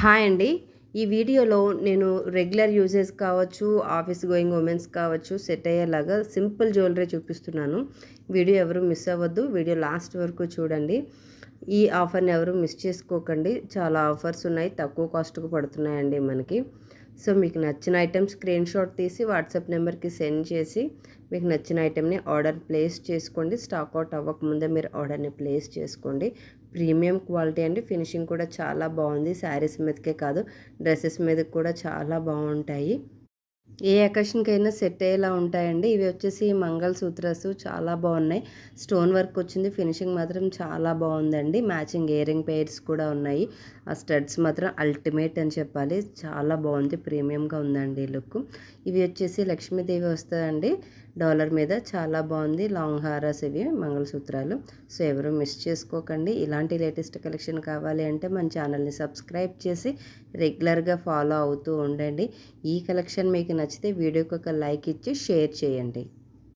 Hi అండి. ఈ వీడియోలో నేను రెగ్యులర్ యూజెస్ కావచ్చు, ఆఫీస్ గోయింగ్ ఉమెన్స్ కావచ్చు, సెట్ అయ్యేలాగా సింపుల్ జ్యువెలరీ చూపిస్తున్నాను. వీడియో ఎవరు మిస్ అవ్వద్దు. వీడియో లాస్ట్ వరకు చూడండి. ఈ ఆఫర్‌ని ఎవరు మిస్ చేసుకోకండి. చాలా ఆఫర్స్ ఉన్నాయి. తక్కువ కాస్ట్‌కి పడుతున్నాయండి మనకి. సో, మీకు నచ్చిన ఐటెమ్ స్క్రీన్‌షాట్ తీసి వాట్సాప్ నెంబర్‌కి సెండ్ చేసి, మీకు నచ్చిన ఐటెమ్‌ని ఆర్డర్ ప్లేస్ చేసుకోండి. స్టాక్ ఔట్ అవ్వకముందే మీరు ఆర్డర్‌ని ప్లేస్ చేసుకోండి. ప్రీమియం క్వాలిటీ అండి. ఫినిషింగ్ కూడా చాలా బాగుంది. శారీస్ మీదకే కాదు, డ్రెసెస్ మీదకి కూడా చాలా బాగుంటాయి. ఏ అకేషన్‌కైనా సెట్ అయ్యేలా ఉంటాయండి. ఇవి వచ్చేసి మంగళసూత్రాసు చాలా బాగున్నాయి. స్టోన్ వర్క్ వచ్చింది. ఫినిషింగ్ మాత్రం చాలా బాగుందండి. మ్యాచింగ్ ఇయర్ రింగ్ పెయిర్స్ కూడా ఉన్నాయి. ఆ స్టడ్స్ మాత్రం అల్టిమేట్ అని చెప్పాలి. చాలా బాగుంది. ప్రీమియంగా ఉందండి లుక్. ఇవి వచ్చేసి లక్ష్మీదేవి వస్తాయండి డాలర్ మీద. చాలా బాగుంది. లాంగ్ హారాస్ ఇవి మంగళసూత్రాలు. సో ఎవరు మిస్ చేసుకోకండి. ఇలాంటి లేటెస్ట్ కలెక్షన్ కావాలి అంటే మన ఛానల్ని సబ్స్క్రైబ్ చేసి రెగ్యులర్గా ఫాలో అవుతూ ఉండండి. ఈ కలెక్షన్ మీకు నచ్చితే వీడియోకి ఒక లైక్ ఇచ్చి షేర్ చేయండి.